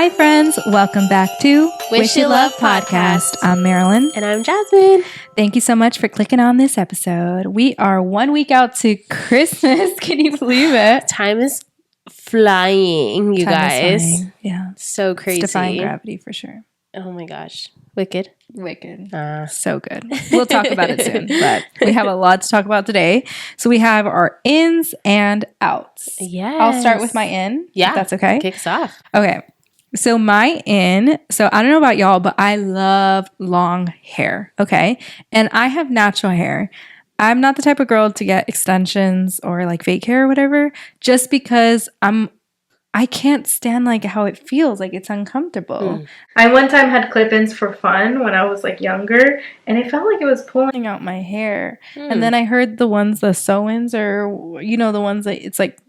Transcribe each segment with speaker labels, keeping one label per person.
Speaker 1: Hi, friends. Welcome back to
Speaker 2: Wish You Love Podcast.
Speaker 1: I'm Marilyn.
Speaker 2: And I'm Jazmine.
Speaker 1: Thank you so much for clicking on this episode. We are 1 week out to Christmas. Can you believe it?
Speaker 2: Time is flying, you guys.
Speaker 1: Flying. Yeah.
Speaker 2: So crazy.
Speaker 1: It's defying gravity for sure.
Speaker 2: Oh my gosh. Wicked.
Speaker 1: So good. We'll talk about it soon, but we have a lot to talk about today. So we have our ins and outs.
Speaker 2: Yes.
Speaker 1: I'll start with my in.
Speaker 2: Yeah.
Speaker 1: If that's okay.
Speaker 2: Kicks off.
Speaker 1: Okay. So my in, so I don't know about y'all, but I love long hair. Okay. And I have natural hair. I'm not the type of girl to get extensions or like fake hair or whatever, just because I can't stand like how it feels. Like it's uncomfortable. I one time had clip-ins for fun when I was like younger, and it felt like it was pulling out my hair. And then I heard the sew-ins, or the ones that it's like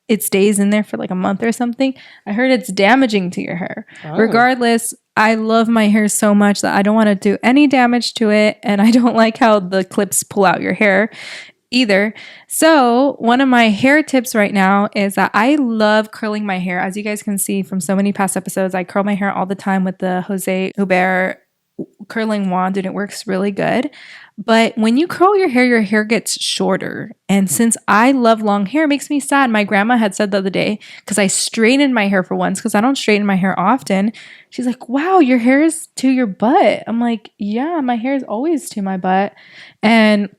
Speaker 1: it stays in there for like a month or something. I heard it's damaging to your hair. Regardless, I love my hair so much that I don't want to do any damage to it, and I don't like how the clips pull out your hair either. So one of my hair tips right now is that I love curling my hair. As you guys can see from so many past episodes, I curl my hair all the time with the Jose Hubert curling wand, and it works really good. But when you curl your hair gets shorter. And since I love long hair, it makes me sad. My grandma had said the other day, because I straightened my hair for once, because I don't straighten my hair often. She's like, wow, your hair is to your butt. I'm like, yeah, my hair is always to my butt. And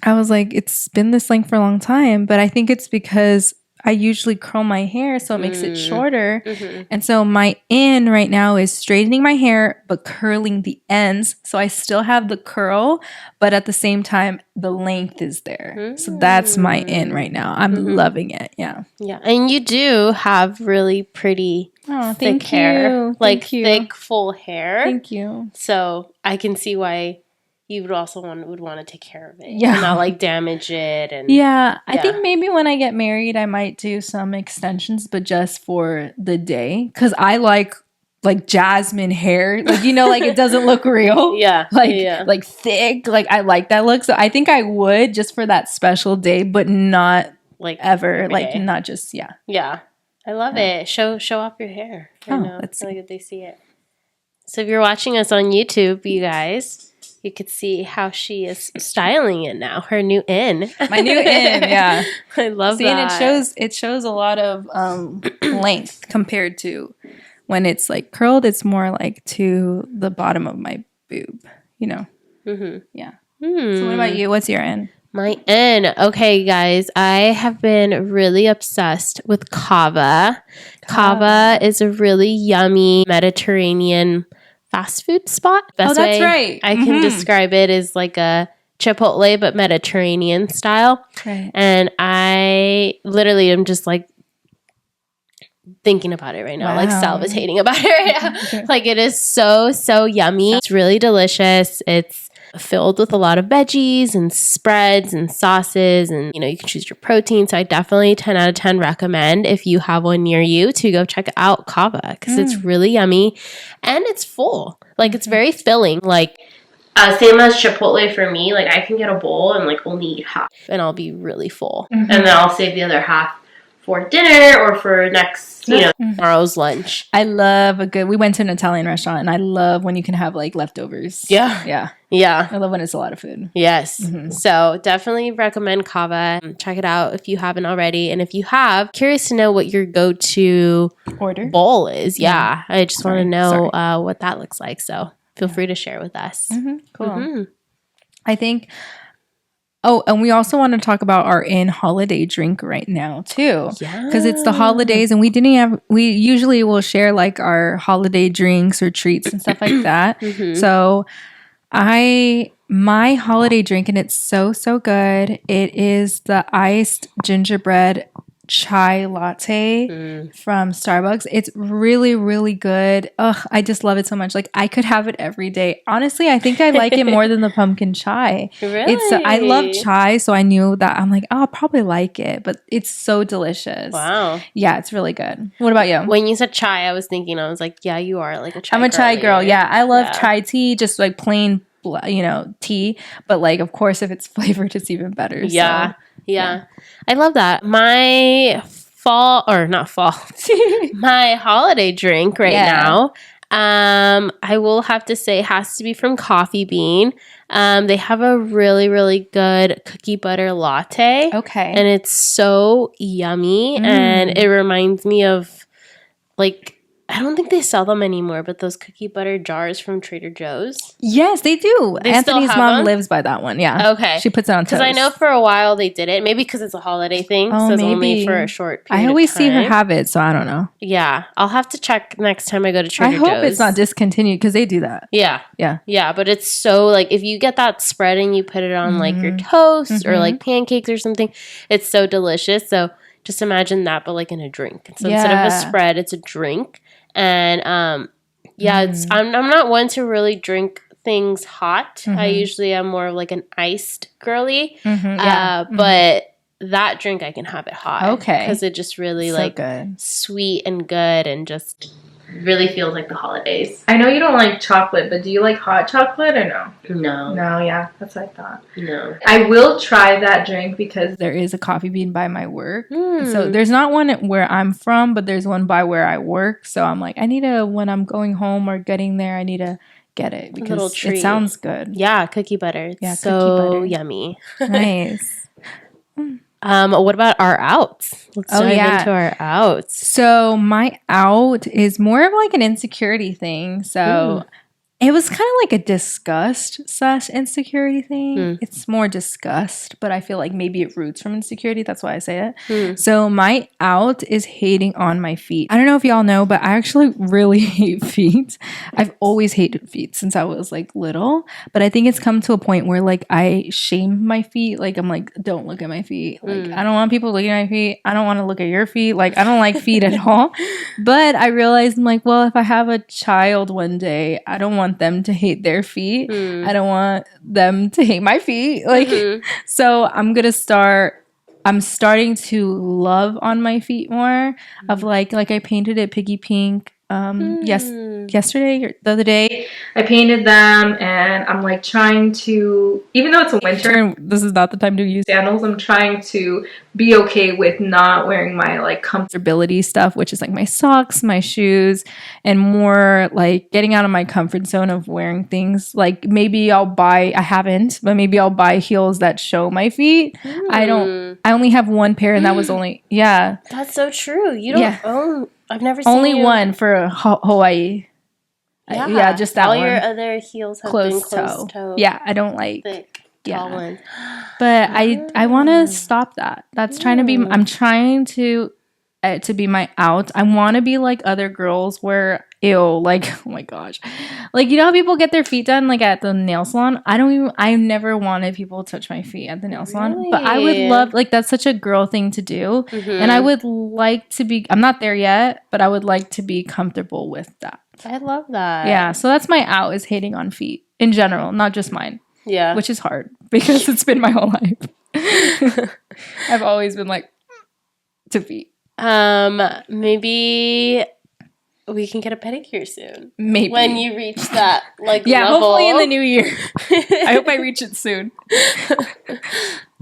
Speaker 1: I was like, it's been this length for a long time, but I think it's because I usually curl my hair, so it makes it shorter. And so my in right now is straightening my hair, but curling the ends. So I still have the curl, but at the same time, the length is there. So that's my in right now. I'm loving it. Yeah.
Speaker 2: Yeah. And you do have really pretty thick hair. Thick, full hair.
Speaker 1: Thank you.
Speaker 2: So I can see why you would also would want to take care of it.
Speaker 1: Yeah.
Speaker 2: And not like damage it. And
Speaker 1: I think maybe when I get married, I might do some extensions, but just for the day. Because I like jasmine hair. Like, like it doesn't look real.
Speaker 2: Yeah.
Speaker 1: Like thick. Like I like that look. So I think I would just for that special day, but not like ever. Like not just,
Speaker 2: Yeah. I love it. Show off your hair. It's really good they see it. So if you're watching us on YouTube, you guys, you could see how she is styling it now. Her new in.
Speaker 1: My new in, yeah.
Speaker 2: I love that.
Speaker 1: And it shows a lot of length compared to when it's like curled. It's more like to the bottom of my boob, Yeah. So what about you? What's your in?
Speaker 2: My in. Okay, guys. I have been really obsessed with kava. Kava is a really yummy Mediterranean fast food spot.
Speaker 1: That's right.
Speaker 2: I can describe it as like a Chipotle, but Mediterranean style.
Speaker 1: Right.
Speaker 2: And I literally am just like thinking about it right now, like salivating about it right now. Like it is so, so yummy. It's really delicious. It's filled with a lot of veggies and spreads and sauces, and you can choose your protein. So I definitely 10 out of 10 recommend, if you have one near you, to go check out kava, because it's really yummy and it's full. Like it's very filling. Like same as Chipotle for me. Like I can get a bowl and like only eat half, and I'll be really full, and then I'll save the other half for dinner or for next, tomorrow's lunch.
Speaker 1: I love we went to an Italian restaurant, and I love when you can have like leftovers.
Speaker 2: Yeah.
Speaker 1: I love when it's a lot of food.
Speaker 2: Yes. So definitely recommend kava. Check it out if you haven't already. And if you have, curious to know what your go-to
Speaker 1: order
Speaker 2: bowl is. Yeah. I just want to know what that looks like. So feel free to share with us.
Speaker 1: Cool. I think... Oh, and we also want to talk about our holiday drink right now too. Yeah. Because it's the holidays, and we usually will share like our holiday drinks or treats and stuff like that. So my holiday drink, and it's so, so good. It is the iced gingerbread chai latte from Starbucks. It's really, really good. Ugh, I just love it so much. Like I could have it every day. Honestly, I think I like it more than the pumpkin chai.
Speaker 2: Really?
Speaker 1: I love chai, so I knew that. I'm like, I'll probably like it, but it's so delicious.
Speaker 2: Wow.
Speaker 1: Yeah, it's really good. What about you?
Speaker 2: When you said chai, I was like, yeah, you are like a chai
Speaker 1: I'm a chai girl. Yeah, I love chai tea, just like plain, tea. But like, of course, if it's flavored, it's even better.
Speaker 2: Yeah. I love that. My my holiday drink right now. I will have to say it has to be from Coffee Bean. They have a really, really good cookie butter latte.
Speaker 1: Okay.
Speaker 2: And it's so yummy. And it reminds me of, like, I don't think they sell them anymore, but those cookie butter jars from Trader Joe's.
Speaker 1: Yes, they do. Anthony's mom
Speaker 2: them?
Speaker 1: lives by that one. Yeah.
Speaker 2: Okay.
Speaker 1: She puts it on toast.
Speaker 2: Because I know for a while they did it. Maybe because it's a holiday thing. So it's only for a short period
Speaker 1: I always
Speaker 2: of
Speaker 1: see her
Speaker 2: time.
Speaker 1: have it, so I don't know.
Speaker 2: Yeah. I'll have to check next time I go to Trader Joe's.
Speaker 1: I hope it's not discontinued because they do that.
Speaker 2: Yeah.
Speaker 1: Yeah.
Speaker 2: Yeah. But it's so, like, if you get that spread and you put it on, like, your toast or, like, pancakes or something, it's so delicious. So just imagine that, but, like, in a drink. So instead of a spread, it's a drink. And it's I'm not one to really drink things hot. I usually am more of like an iced girly. But that drink I can have it hot.
Speaker 1: Okay.
Speaker 2: Because it just really
Speaker 1: so
Speaker 2: like
Speaker 1: good.
Speaker 2: Sweet and good and just really feels like the holidays.
Speaker 1: I know you don't like chocolate, but do you like hot chocolate or no?
Speaker 2: No.
Speaker 1: No, yeah, that's what I thought.
Speaker 2: No.
Speaker 1: I will try that drink because there is a Coffee Bean by my work. So there's not one where I'm from, but there's one by where I work. So I'm like, when I'm going home or getting there, I need to get it because it sounds good.
Speaker 2: Yeah, cookie butter. It's so yummy.
Speaker 1: Nice.
Speaker 2: What about our outs? Let's dive into our outs.
Speaker 1: So my out is more of like an insecurity thing. So it was kind of like a disgust / insecurity thing. It's more disgust, but I feel like maybe it roots from insecurity. That's why I say it. So my out is hating on my feet. I don't know if y'all know, but I actually really hate feet. I've always hated feet since I was like little, but I think it's come to a point where like I shame my feet. Like I'm like, don't look at my feet. Like I don't want people looking at my feet. I don't want to look at your feet. Like I don't like feet at all. But I realized I'm like, well, if I have a child one day, I don't want them to hate their feet. I don't want them to hate my feet. Like so I'm starting to love on my feet more of like I painted it piggy pink yesterday or the other day. I painted them and I'm like trying to, even though it's a winter and this is not the time to use sandals, I'm trying to be okay with not wearing my like comfortability stuff, which is like my socks, my shoes, and more like getting out of my comfort zone of wearing things. Like maybe I haven't, but maybe I'll buy heels that show my feet. I only have one pair and that was only,
Speaker 2: That's so true. You don't own, I've never seen
Speaker 1: only one for Hawaii.
Speaker 2: Yeah,
Speaker 1: just that
Speaker 2: all
Speaker 1: one.
Speaker 2: your other heels have been closed toe.
Speaker 1: Yeah, I don't like
Speaker 2: thick, tall ones.
Speaker 1: But I want to stop that. That's trying to be. I'm trying to be my out. I want to be like other girls where like oh my gosh, like you know how people get their feet done like at the nail salon. I never wanted people to touch my feet at the nail salon, but I would love, like that's such a girl thing to do, and I would like to be. I'm not there yet, but I would like to be comfortable with that.
Speaker 2: I love that.
Speaker 1: Yeah, so that's my out, is hating on feet in general, not just mine.
Speaker 2: Yeah,
Speaker 1: which is hard because it's been my whole life. I've always been like to feet.
Speaker 2: Maybe we can get a pedicure soon.
Speaker 1: Maybe
Speaker 2: when you reach that level.
Speaker 1: Hopefully in the new year. I hope I reach it soon.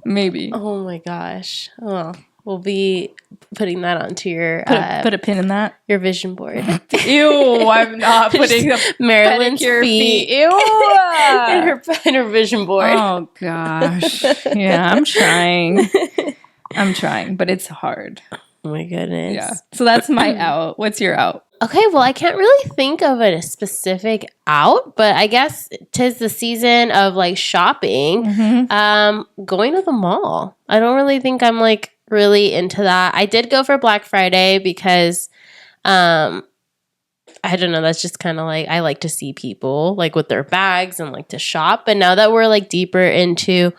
Speaker 1: Maybe.
Speaker 2: Oh my gosh. Oh, we'll be putting that onto your
Speaker 1: put a pin in that,
Speaker 2: your vision board.
Speaker 1: Ew, I'm not putting
Speaker 2: Marilyn's feet.
Speaker 1: Ew,
Speaker 2: in her vision board.
Speaker 1: Oh gosh. Yeah, I'm trying, but it's hard.
Speaker 2: Oh my goodness.
Speaker 1: Yeah. So that's my out. What's your out?
Speaker 2: Okay, well, I can't really think of a specific out, but I guess 'tis the season of like shopping. Going to the mall. I don't really think I'm like really into that. I did go for Black Friday because I don't know, that's just kind of like, I like to see people like with their bags and like to shop. But now that we're like deeper into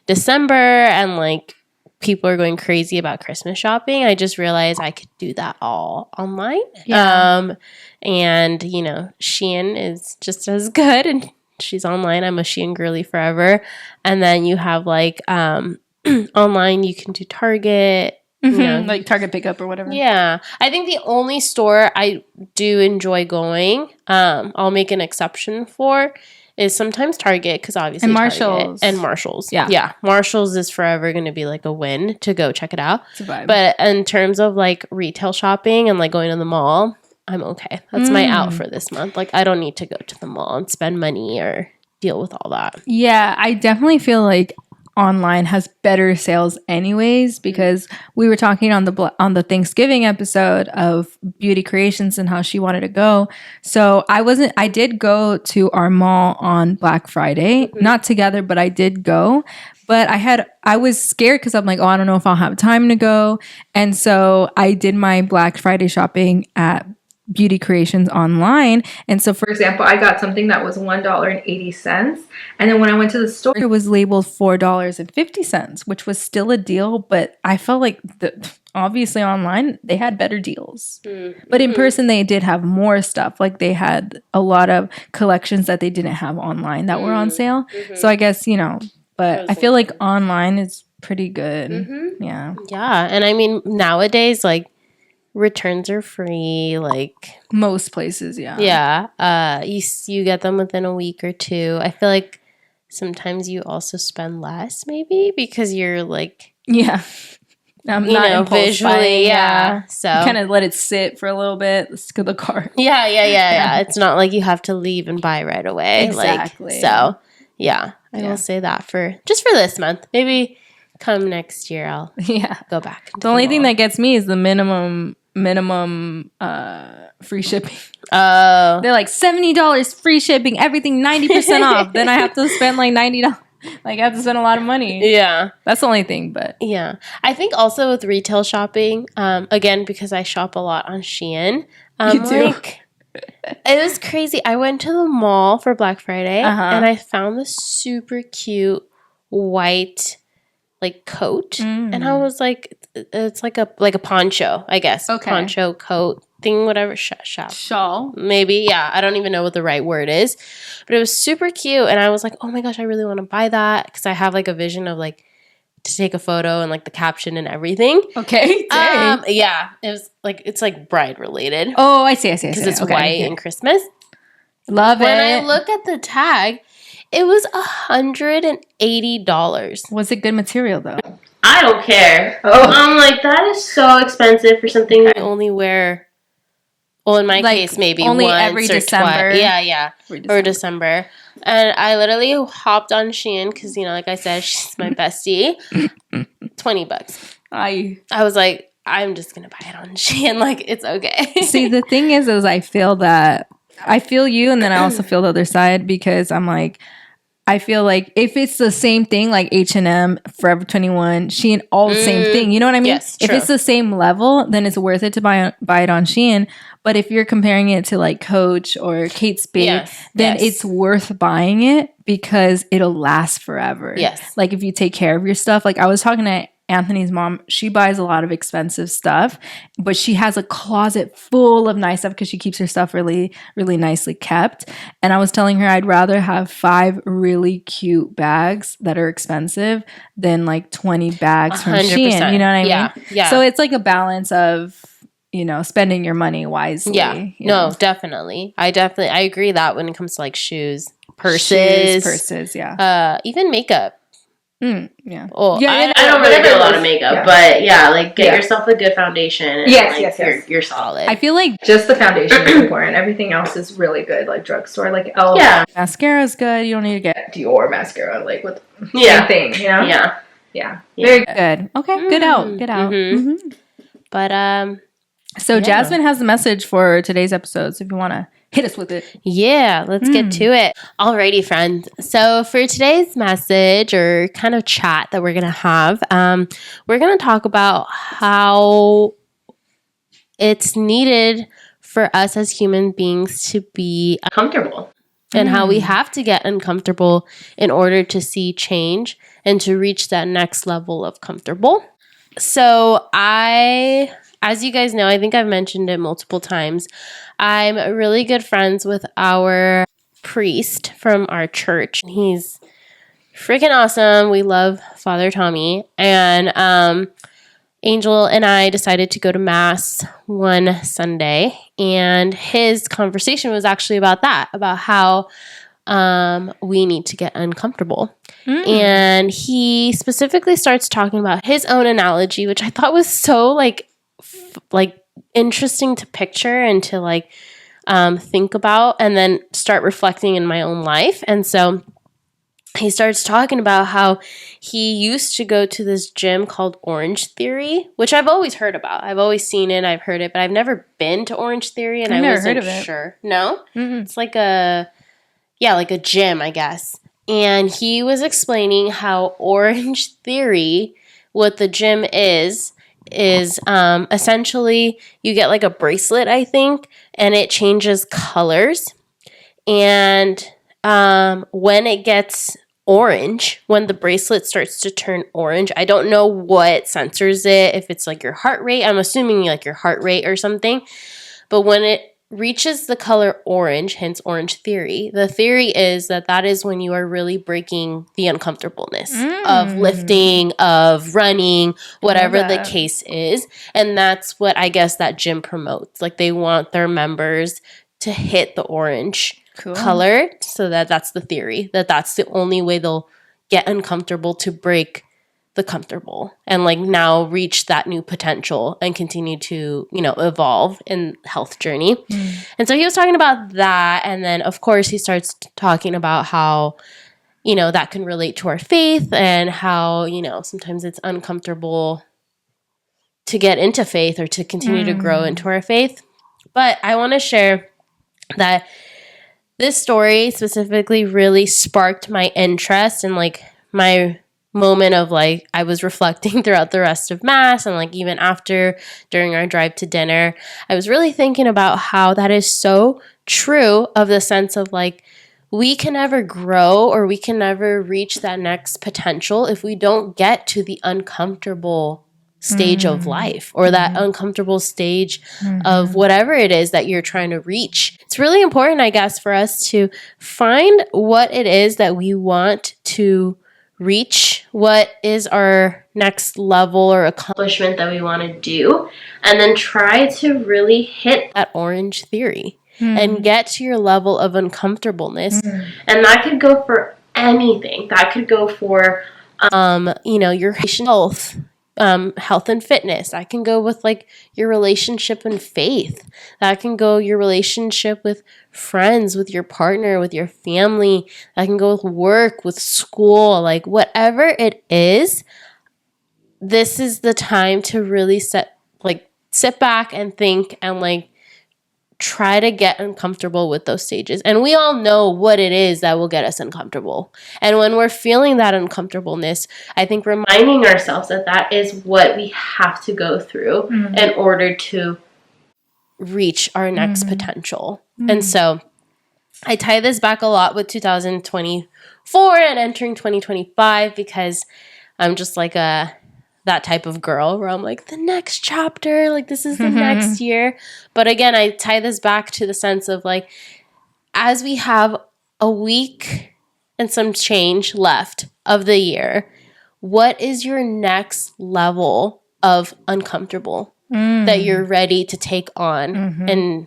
Speaker 2: December and like people are going crazy about Christmas shopping, I just realized I could do that all online. Yeah. And you know, Shein is just as good and she's online. I'm a Shein girly forever. And then you have like online you can do Target, you know,
Speaker 1: like Target pickup or whatever.
Speaker 2: Yeah. I think the only store I do enjoy going, I'll make an exception for, is sometimes Target, because obviously
Speaker 1: And
Speaker 2: Target
Speaker 1: Marshalls.
Speaker 2: and Marshalls.
Speaker 1: Yeah.
Speaker 2: Yeah. Marshalls is forever going to be like a win to go check it out.
Speaker 1: It's a vibe.
Speaker 2: But in terms of like retail shopping and like going to the mall, I'm okay. That's my out for this month. Like, I don't need to go to the mall and spend money or deal with all that.
Speaker 1: Yeah, I definitely feel like online has better sales anyways, because we were talking on the Thanksgiving episode of Beauty Creations and how she wanted to go. So I did go to our mall on Black Friday, not together, but I did go. But I was scared because I'm like, oh, I don't know if I'll have time to go. And so I did my Black Friday shopping at Beauty Creations online. And so, for example, I got something that was $1.80. And then when I went to the store, it was labeled $4.50, which was still a deal. But I felt like obviously online, they had better deals. But in person, they did have more stuff. Like they had a lot of collections that they didn't have online that were on sale. So I guess, but I feel like online is pretty good. Yeah.
Speaker 2: Yeah. And I mean, nowadays, like, returns are free, like
Speaker 1: most places. Yeah.
Speaker 2: You get them within a week or two. I feel like sometimes you also spend less, maybe because you're like,
Speaker 1: I'm not
Speaker 2: visually buying, so
Speaker 1: kind of let it sit for a little bit. Let's go to the car.
Speaker 2: Yeah. It's not like you have to leave and buy right away.
Speaker 1: Exactly.
Speaker 2: I will say that for this month. Maybe come next year I'll go back.
Speaker 1: The only thing that gets me is the minimum free shipping.
Speaker 2: Oh,
Speaker 1: they're like $70 free shipping, everything 90% off. Then I have to spend like $90. Like I have to spend a lot of money.
Speaker 2: Yeah,
Speaker 1: that's the only thing. But
Speaker 2: yeah, I think also with retail shopping, again because I shop a lot on Shein.
Speaker 1: You do.
Speaker 2: Like, it was crazy. I went to the mall for Black Friday and I found this super cute white like coat, and I was like, it's like a poncho, I guess.
Speaker 1: Okay.
Speaker 2: Poncho coat thing, whatever.
Speaker 1: Shawl,
Speaker 2: maybe. Yeah, I don't even know what the right word is, but it was super cute, and I was like, oh my gosh, I really want to buy that because I have like a vision of like to take a photo and like the caption and everything.
Speaker 1: Okay.
Speaker 2: Yeah, it was like it's like bride related.
Speaker 1: Oh, I see.
Speaker 2: Because it's white and Christmas.
Speaker 1: Love it.
Speaker 2: When I look at the tag, it was $180.
Speaker 1: Was it good material though?
Speaker 2: I don't care. Oh. I'm like, that is so expensive for something I only wear. Well, in my case, maybe
Speaker 1: only
Speaker 2: once
Speaker 1: every
Speaker 2: or
Speaker 1: December.
Speaker 2: Twice. Yeah. Or December. And I literally hopped on Shein because, like I said, she's my bestie. $20. I was like, I'm just going to buy it on Shein. Like, it's okay.
Speaker 1: See, the thing is I feel you, and then I also feel the other side because I'm like, I feel like if it's the same thing, like H&M, Forever 21, Shein, all the same thing. You know what I mean?
Speaker 2: Yes,
Speaker 1: if it's the same level, then it's worth it to buy it on Shein. But if you're comparing it to like Coach or Kate Spade, then it's worth buying it because it'll last forever.
Speaker 2: Yes.
Speaker 1: Like if you take care of your stuff. Like I was talking to Anthony's mom, she buys a lot of expensive stuff, but she has a closet full of nice stuff because she keeps her stuff really, really nicely kept. And I was telling her I'd rather have 5 really cute bags that are expensive than like 20 bags from
Speaker 2: 100%.
Speaker 1: Shein. You know what I mean?
Speaker 2: Yeah.
Speaker 1: So it's like a balance of, spending your money wisely.
Speaker 2: Yeah. No, definitely. I agree that when it comes to like shoes, purses,
Speaker 1: yeah.
Speaker 2: Even makeup.
Speaker 1: Yeah.
Speaker 2: Well,
Speaker 1: yeah,
Speaker 2: I don't really do a lot of makeup, but like get yourself a good foundation. And
Speaker 1: yes.
Speaker 2: You're solid.
Speaker 1: I feel like just the foundation is important. Everything else is really good, like drugstore, like mascara is good. You don't need to get Dior mascara, like with same thing, Yeah. Very good. Okay, good out. Mm-hmm.
Speaker 2: But
Speaker 1: so Jazmine has the message for today's episode. So if you want to hit us with it.
Speaker 2: Yeah, let's get to it. Alrighty, friends. So for today's message or kind of chat that we're going to have, we're going to talk about how it's needed for us as human beings to be comfortable and how we have to get uncomfortable in order to see change and to reach that next level of comfortable. So as you guys know, I think I've mentioned it multiple times, I'm really good friends with our priest from our church. He's freaking awesome. We love Father Tommy. And Angel and I decided to go to Mass one Sunday. And his conversation was actually about that, about how we need to get uncomfortable. And he specifically starts talking about his own analogy, which I thought was so like interesting to picture and to like think about, and then start reflecting in my own life. And so he starts talking about how he used to go to this gym called Orange Theory, which I've always heard about. I've always seen it, I've heard it, but I've never been to Orange Theory, and I wasn't sure. No? It's like a gym, I guess. And he was explaining how Orange Theory, what the gym is essentially you get like a bracelet, I think, and it changes colors. And when it gets orange, when the bracelet starts to turn orange, I don't know what sensors it, if it's like your heart rate. I'm assuming like your heart rate or something. But when it reaches the color orange, hence Orange Theory, the theory is that is when you are really breaking the uncomfortableness of lifting, of running, whatever the case is. And that's what I guess that gym promotes. Like they want their members to hit the orange color, so that's the theory, that's the only way they'll get uncomfortable, to break the comfortable and like now reach that new potential and continue to, evolve in health journey. And so he was talking about that. And then of course he starts talking about how, that can relate to our faith, and how, sometimes it's uncomfortable to get into faith or to continue to grow into our faith. But I want to share that this story specifically really sparked my interest, and like my moment of like, I was reflecting throughout the rest of Mass, and like even after, during our drive to dinner, I was really thinking about how that is so true, of the sense of like, we can never grow or we can never reach that next potential if we don't get to the uncomfortable stage of life, or that uncomfortable stage of whatever it is that you're trying to reach. It's really important, I guess, for us to find what it is that we want to reach, what is our next level or accomplishment that we want to do, and then try to really hit that Orange Theory and get to your level of uncomfortableness. And that could go for anything. That could go for your health, health and fitness. That can go with like your relationship and faith. That can go your relationship with friends, with your partner, with your family. That can go with work, with school, like whatever it is. This is the time to really sit back and think and like try to get uncomfortable with those stages. And we all know what it is that will get us uncomfortable. And when we're feeling that uncomfortableness, I think reminding ourselves that is what we have to go through in order to reach our next potential. And so I tie this back a lot with 2024 and entering 2025, because I'm just like that type of girl where I'm like, the next chapter, like this is the next year. But again, I tie this back to the sense of like, as we have a week and some change left of the year, what is your next level of uncomfortable that you're ready to take on and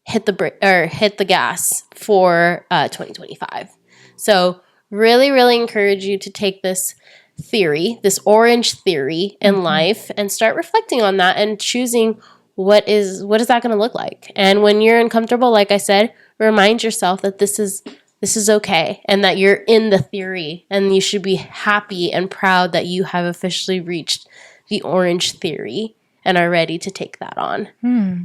Speaker 2: hit the gas for 2025? So really, really encourage you to take this theory, this Orange Theory in life, and start reflecting on that and choosing what is that going to look like. And when you're uncomfortable, like I said, remind yourself that this is okay, and that you're in the theory, and you should be happy and proud that you have officially reached the Orange Theory and are ready to take that on.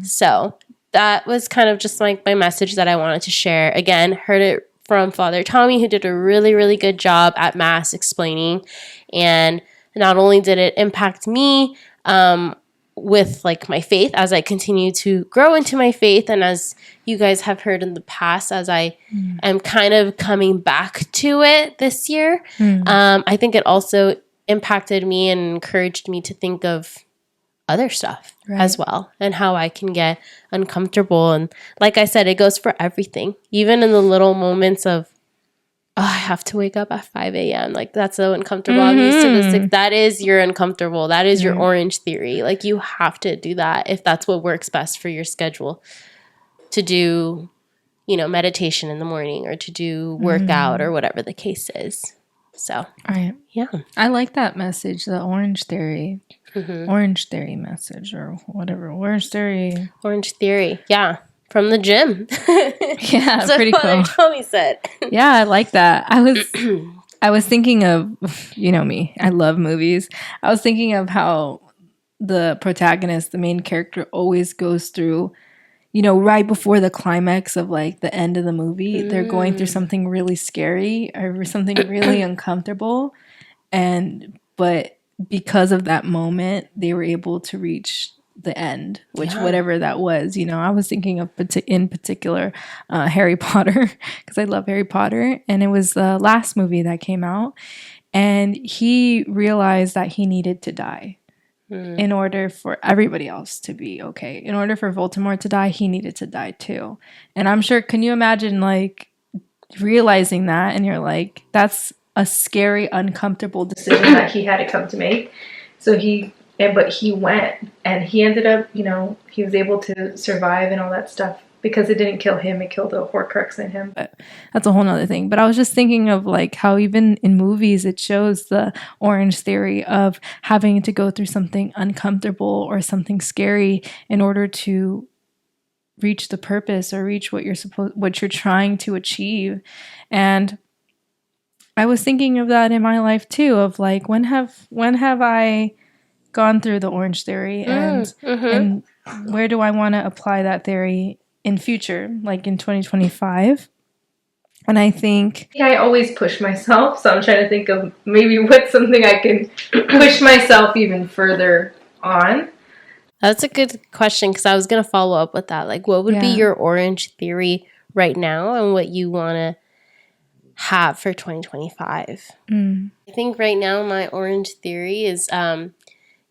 Speaker 2: So that was kind of just like my message that I wanted to share. Again, heard it from Father Tommy, who did a really, really good job at Mass explaining. And not only did it impact me with like my faith as I continue to grow into my faith, and as you guys have heard in the past, as I am kind of coming back to it this year, I think it also impacted me and encouraged me to think of other stuff as well, and how I can get uncomfortable. And like I said, it goes for everything, even in the little moments of, I have to wake up at 5 a.m. Like, that's so uncomfortable. I'm used to this. Like, that is your uncomfortable. That is your Orange Theory. Like, you have to do that if that's what works best for your schedule to do meditation in the morning or to do workout or whatever the case is. So,
Speaker 1: right.
Speaker 2: Yeah.
Speaker 1: I like that message, the Orange Theory. Orange Theory message or whatever. Orange Theory.
Speaker 2: Yeah. From the gym.
Speaker 1: Yeah, pretty cool.
Speaker 2: Tommy said.
Speaker 1: Yeah, I like that. I was thinking of, me, I love movies. I was thinking of how the protagonist, the main character, always goes through, right before the climax of like the end of the movie, they're going through something really scary or something really uncomfortable. But because of that moment, they were able to reach the end, which whatever that was, I was thinking of in particular Harry Potter, because I love Harry Potter, and it was the last movie that came out, and he realized that he needed to die in order for everybody else to be okay. In order for Voldemort to die, he needed to die too. And I'm sure, can you imagine like realizing that, and you're like, that's a scary, uncomfortable decision that he had to come to make. But he went, and he ended up, he was able to survive and all that stuff because it didn't kill him, it killed the Horcrux in him. But that's a whole nother thing. But I was just thinking of like how even in movies it shows the Orange Theory of having to go through something uncomfortable or something scary in order to reach the purpose or reach what you're trying to achieve. And I was thinking of that in my life too, of like when have I gone through the Orange Theory, and where do I want to apply that theory in future, like in 2025? And I think I always push myself, so I'm trying to think of maybe what's something I can push myself even further on.
Speaker 2: That's a good question, because I was going to follow up with that. Like, what would be your Orange Theory right now and what you want to have for 2025? I think right now my Orange Theory is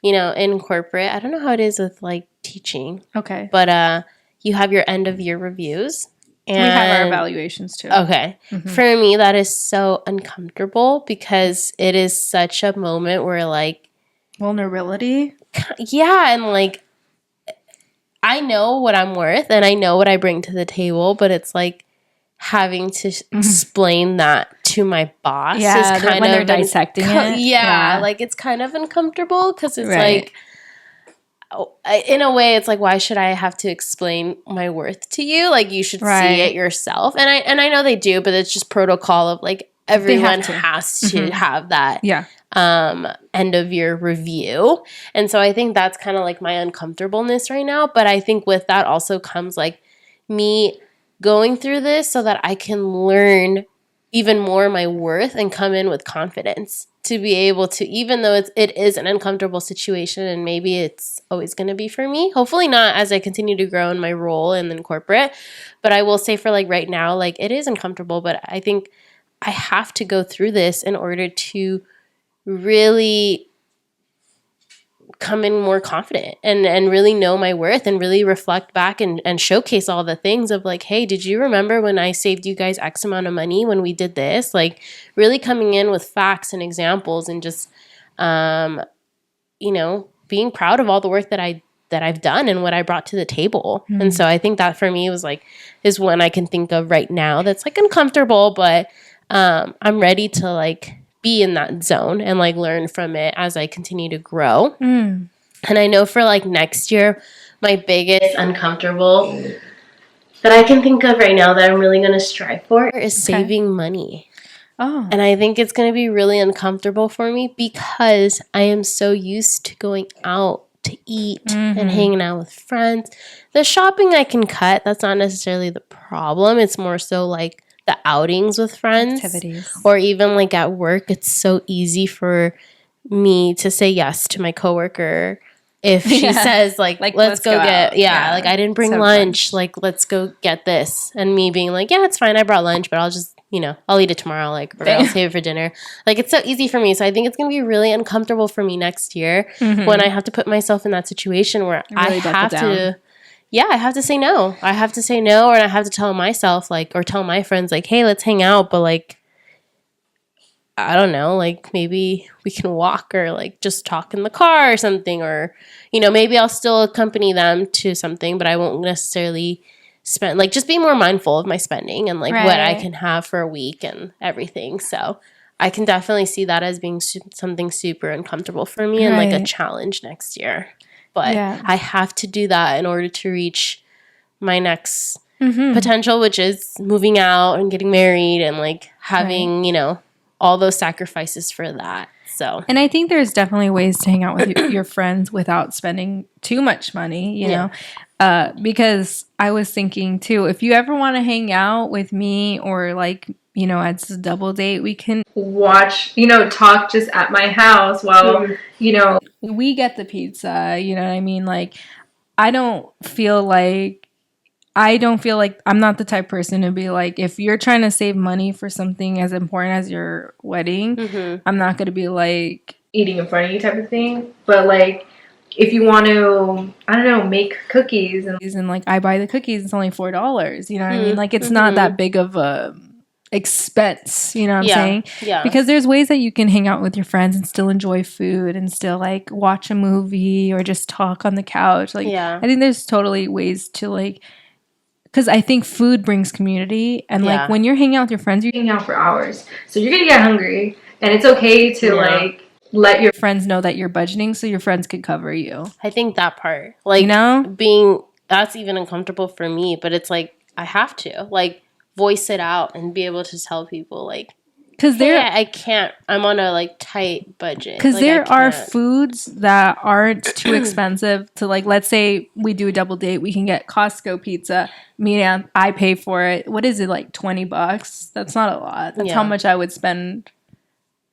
Speaker 2: in corporate, I don't know how it is with like teaching.
Speaker 1: Okay.
Speaker 2: But you have your end of year reviews. And
Speaker 1: we have our evaluations too.
Speaker 2: Okay. For me, that is so uncomfortable because it is such a moment where like
Speaker 1: vulnerability.
Speaker 2: Yeah. And like, I know what I'm worth and I know what I bring to the table, but it's like having to explain that to my boss is kind
Speaker 1: when
Speaker 2: of
Speaker 1: they're dissecting it.
Speaker 2: Yeah, like it's kind of uncomfortable because it's like, in a way, it's like, why should I have to explain my worth to you? Like, you should see it yourself. And I know they do, but it's just protocol of like everyone has to have that end of year review. And so I think that's kind of like my uncomfortableness right now. But I think with that also comes like me going through this so that I can learn even more my worth and come in with confidence to be able to, even though it is an uncomfortable situation and maybe it's always going to be for me, hopefully not as I continue to grow in my role and in corporate, but I will say for like right now, like it is uncomfortable, but I think I have to go through this in order to really come in more confident and really know my worth and really reflect back and showcase all the things of like, hey, did you remember when I saved you guys X amount of money when we did this? Like really coming in with facts and examples and just, being proud of all the work that I've done and what I brought to the table. And so I think that for me is one I can think of right now that's like uncomfortable, but I'm ready to like be in that zone and like learn from it as I continue to grow. And I know for like next year, my biggest uncomfortable that I can think of right now that I'm really going to strive for is saving money. Oh. And I think it's going to be really uncomfortable for me because I am so used to going out to eat and hanging out with friends. The shopping I can cut, that's not necessarily the problem. It's more so like the outings with friends. Activities. Or even like at work, it's so easy for me to say yes to my coworker if she says like let's go get like I didn't bring lunch, fun. Like let's go get this, and me being like, yeah, it's fine, I brought lunch, but I'll just I'll eat it tomorrow, like, or I'll save it for dinner. Like, it's so easy for me. So I think it's going to be really uncomfortable for me next year when I have to put myself in that situation where really I have to, I have to say no. I have to say no, or I have to tell myself, like, or tell my friends, like, hey, let's hang out, but, like, I don't know, like, maybe we can walk or, like, just talk in the car or something, or, maybe I'll still accompany them to something, but I won't necessarily spend, like, just be more mindful of my spending and like what I can have for a week and everything. So I can definitely see that as being something super uncomfortable for me and like a challenge next year. But I have to do that in order to reach my next potential, which is moving out and getting married and like having, you know, all those sacrifices for that. So,
Speaker 1: and I think there's definitely ways to hang out with your friends without spending too much money, you know, because I was thinking too, if you ever want to hang out with me or like, you know, it's a double date, we can watch, you know, talk just at my house while, you know, we get the pizza, you know what I mean? Like, I don't feel like I'm not the type of person to be like, if you're trying to save money for something as important as your wedding, I'm not going to be like eating in front of you type of thing. But like, if you want to, I don't know, make cookies and like I buy the cookies, it's only $4. You know what I mean? Like, it's not that big of a expense, you know what I'm saying? Yeah. Because there's ways that you can hang out with your friends and still enjoy food and still like watch a movie or just talk on the couch. Like, I think there's totally ways to like, because I think food brings community. And, like, when you're hanging out with your friends, you're hanging out for hours. So you're going to get hungry. And it's okay to, like, let your friends know that you're budgeting so your friends can cover you.
Speaker 2: I think that part. Like, you know? That's even uncomfortable for me. But it's, like, I have to. Like, voice it out and be able to tell people, like, because I can't. I'm on a like tight budget.
Speaker 1: Because
Speaker 2: like,
Speaker 1: there are foods that aren't too expensive to like. Let's say we do a double date, we can get Costco pizza. Me, I pay for it. What is it, like $20? That's not a lot. That's how much I would spend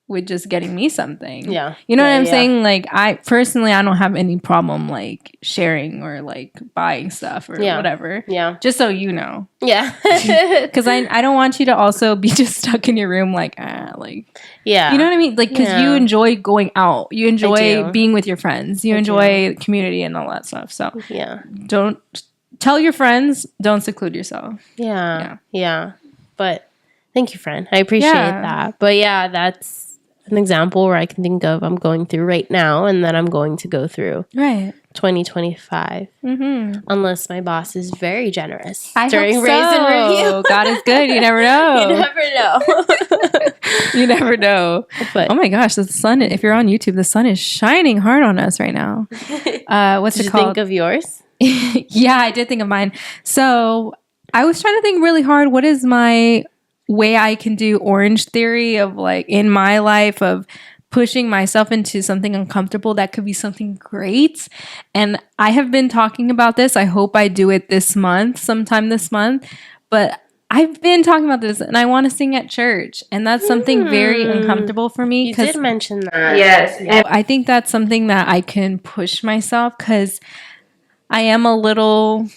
Speaker 1: with just getting me something. Yeah, you know what I'm saying? Like, I personally, I don't have any problem like sharing or like buying stuff or whatever. Yeah, just so you know. Yeah, because I don't want you to also be just stuck in your room like you know what I mean? Like, because you enjoy going out, you enjoy being with your friends, you enjoy community and all that stuff. So don't tell your friends, don't seclude yourself.
Speaker 2: Yeah. But thank you, friend. I appreciate that. But that's an example where I can think of I'm going through right now and that I'm going to go through 2025 unless my boss is very generous during raise and review.
Speaker 1: God is good. You never know.
Speaker 2: You never know.
Speaker 1: You never know. But, oh my gosh, the sun, if you're on YouTube, the sun is shining hard on us right now. What's
Speaker 2: Did
Speaker 1: it called?
Speaker 2: Think of yours?
Speaker 1: Yeah, I did think of mine. So I was trying to think really hard. What is my way I can do Orange Theory of like in my life of pushing myself into something uncomfortable that could be something great? And I have been talking about this. I hope I do it sometime this month. But I've been talking about this and I want to sing at church. And that's something very uncomfortable for me.
Speaker 2: You did mention that.
Speaker 1: Yes. And I think that's something that I can push myself because I am a little...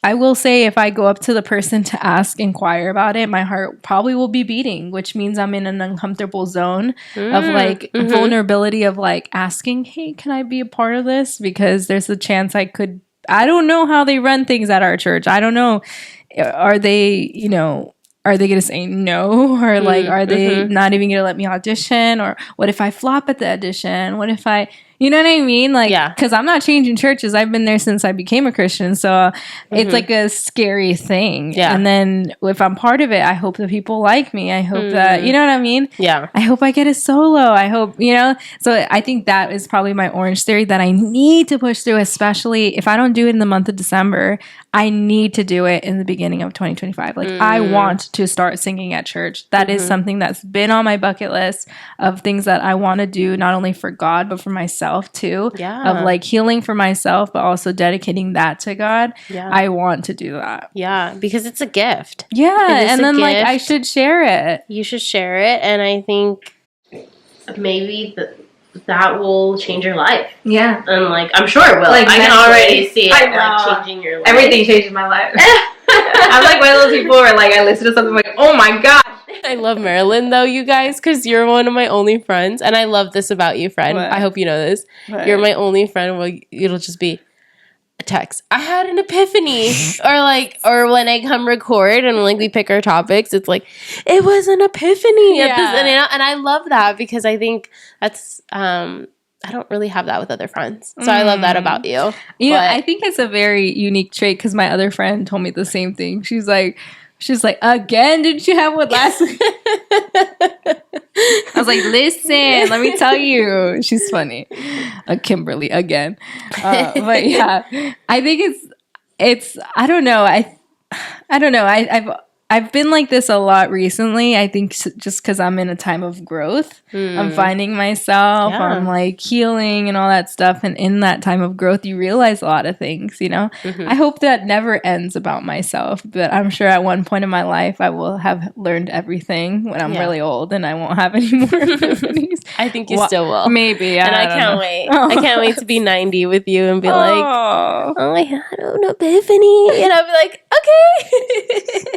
Speaker 1: I will say if I go up to the person to inquire about it, my heart probably will be beating, which means I'm in an uncomfortable zone of like vulnerability of like asking, hey, can I be a part of this? Because there's a chance I don't know how they run things at our church. I don't know. Are they going to say no? Or like, are they not even going to let me audition? Or what if I flop at the audition? What if you know what I mean? Like, because I'm not changing churches. I've been there since I became a Christian. So it's like a scary thing. Yeah. And then if I'm part of it, I hope that people like me. I hope that, you know what I mean? Yeah. I hope I get a solo. I hope, So I think that is probably my Orange Theory that I need to push through, especially if I don't do it in the month of December. I need to do it in the beginning of 2025. Like, I want to start singing at church. That is something that's been on my bucket list of things that I want to do, not only for God, but for myself too. Yeah. Of like healing for myself, but also dedicating that to God. Yeah. I want to do that.
Speaker 2: Yeah, because it's a gift.
Speaker 1: Yeah, and then like I should share it.
Speaker 2: You should share it, and I think maybe that will change your life. Yeah. And like, I'm sure it will. Like, I can already see it like changing your life.
Speaker 1: Everything changes my life. I'm like one of those people where like I listen to something like, oh my God.
Speaker 2: I love Marilyn though, you guys, because you're one of my only friends. And I love this about you, friend. What? I hope you know this. What? You're my only friend where it'll just be a text. I had an epiphany. or when I come record and like we pick our topics, it's like, it was an ephany. Yeah. And I love that because I think that's I don't really have that with other friends. So I love that about you.
Speaker 1: You know, I think it's a very unique trait because my other friend told me the same thing. She's like, again, didn't you have one last week? I was like, listen, let me tell you. She's funny. Kimberly, again. But yeah, I think it's, I don't know. I don't know. I've been like this a lot recently. I think just because I'm in a time of growth. I'm finding myself. Yeah. I'm like healing and all that stuff. And in that time of growth, you realize a lot of things, you know? I hope that never ends about myself. But I'm sure at one point in my life, I will have learned everything when I'm really old and I won't have any more epiphanies.
Speaker 2: I think you still will.
Speaker 1: Maybe.
Speaker 2: And I can't wait. Oh. I can't wait to be 90 with you and be like, oh, I had an epiphany. And I'll be like, okay.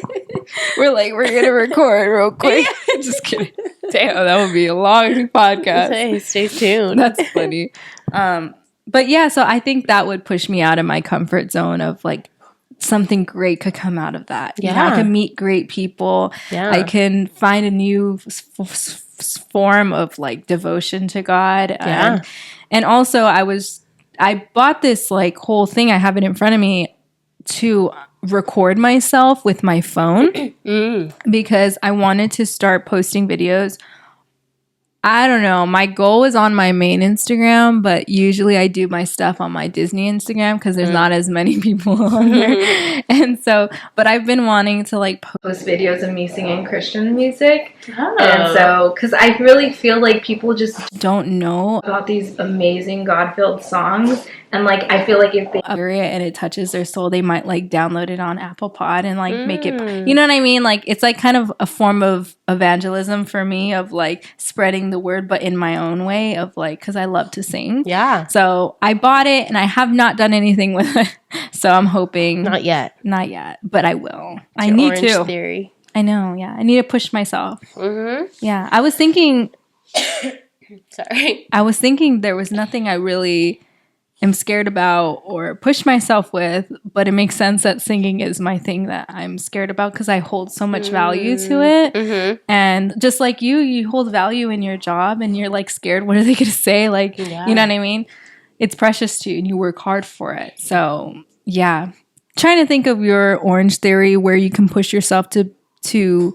Speaker 1: We're going to record real quick. Just kidding. Damn, that would be a long podcast.
Speaker 2: Hey, stay tuned.
Speaker 1: That's funny. But yeah, so I think that would push me out of my comfort zone of like something great could come out of that. Yeah. You know, I can meet great people. Yeah. I can find a new form of like devotion to God. And also I bought this like whole thing. I have it in front of me to record myself with my phone because I wanted to start posting videos. I don't know. My goal is on my main Instagram, but usually I do my stuff on my Disney Instagram because there's not as many people on there. And so, but I've been wanting to like post videos of me singing Christian music. Oh. And so, because I really feel like people just don't know about these amazing God-filled songs. And like, I feel like if they hear it and it touches their soul, they might like download it on Apple Pod and like make it, you know what I mean? Like, it's like kind of a form of evangelism for me of like spreading the word, but in my own way of like, because I love to sing. Yeah. So I bought it and I have not done anything with it. So I'm hoping. Not yet, but I will. I need Orange to. Theory. I know. Yeah. I need to push myself. Yeah. I was thinking. Sorry. I was thinking there was nothing I really am scared about or push myself with, but it makes sense that singing is my thing that I'm scared about because I hold so much value to it. And just like you hold value in your job and you're like scared, what are they going to say? Like, you know what I mean? It's precious to you and you work hard for it. So yeah, trying to think of your Orange Theory where you can push yourself to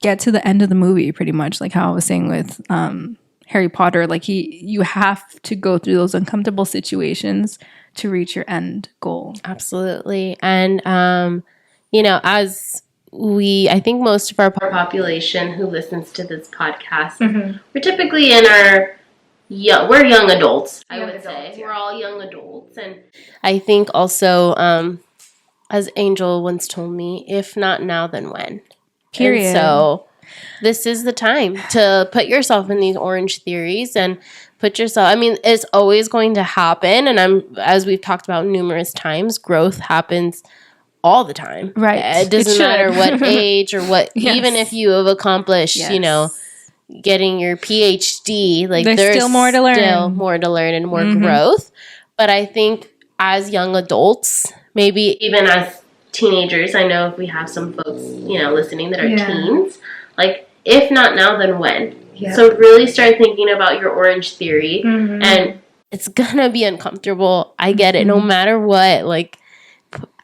Speaker 1: get to the end of the movie, pretty much like how I was saying with, Harry Potter, like you have to go through those uncomfortable situations to reach your end goal. Absolutely. And, you know, I think most of our population who listens to this podcast, we're typically in we're young adults, I would say. Yeah. We're all young adults. And I think also, as Angel once told me, if not now, then when? Period. And so this is the time to put yourself in these Orange Theories and put yourself, I mean, it's always going to happen. And as we've talked about numerous times, growth happens all the time. Right. It doesn't matter what age or what, even if you have accomplished, you know, getting your PhD, like there's still more to learn. And more growth. But I think as young adults, maybe even as teenagers, I know if we have some folks, you know, listening that are teens, like, if not now, then when? Yep. So really start thinking about your Orange Theory. And it's going to be uncomfortable. I get it. No matter what, like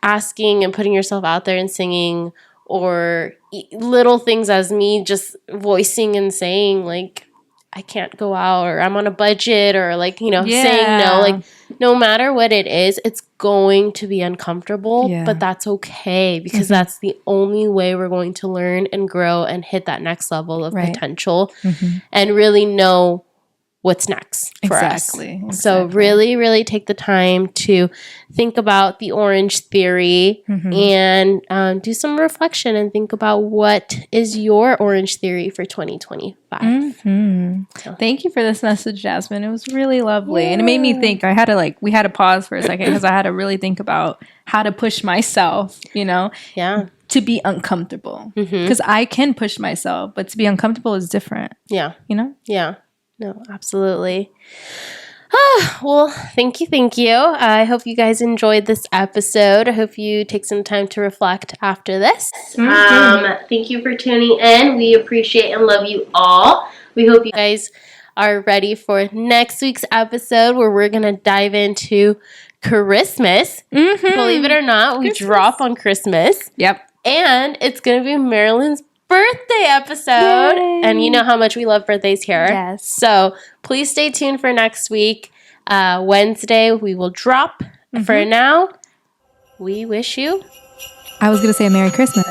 Speaker 1: asking and putting yourself out there and singing or little things as me just voicing and saying, like, I can't go out or I'm on a budget or like, you know, saying no. Like, no matter what it is, it's going to be uncomfortable, but that's okay because that's the only way we're going to learn and grow and hit that next level of potential and really know what's next for us. So really, really take the time to think about the Orange Theory and do some reflection and think about what is your Orange Theory for 2025. So. Thank you for this message, Jazmine. It was really lovely. And it made me think. We had to pause for a second because I had to really think about how to push myself, you know? Yeah. To be uncomfortable. Because I can push myself, but to be uncomfortable is different. Yeah. You know? Yeah. No, absolutely. Well, thank you. I hope you guys enjoyed this episode. I hope you take some time to reflect after this. Thank you for tuning in. We appreciate and love you all. We hope you guys
Speaker 2: are ready for next week's episode where we're going to dive into Christmas. Believe it or not, we drop on Christmas.
Speaker 1: Yep.
Speaker 2: And it's going to be Marilyn's birthday episode.
Speaker 1: Yay.
Speaker 2: And you know how much we love birthdays here.
Speaker 1: Yes.
Speaker 2: So please stay tuned for next week. Wednesday, we will drop. For now, we wish you.
Speaker 1: I was going to say a Merry Christmas.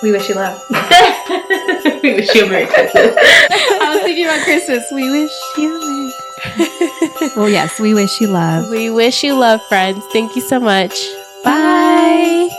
Speaker 2: We wish you love. We wish you a Merry Christmas.
Speaker 1: I was thinking about Christmas. We wish you a Merry Christmas. Well, yes, we wish you love.
Speaker 2: We wish you love, friends. Thank you so much.
Speaker 1: Bye.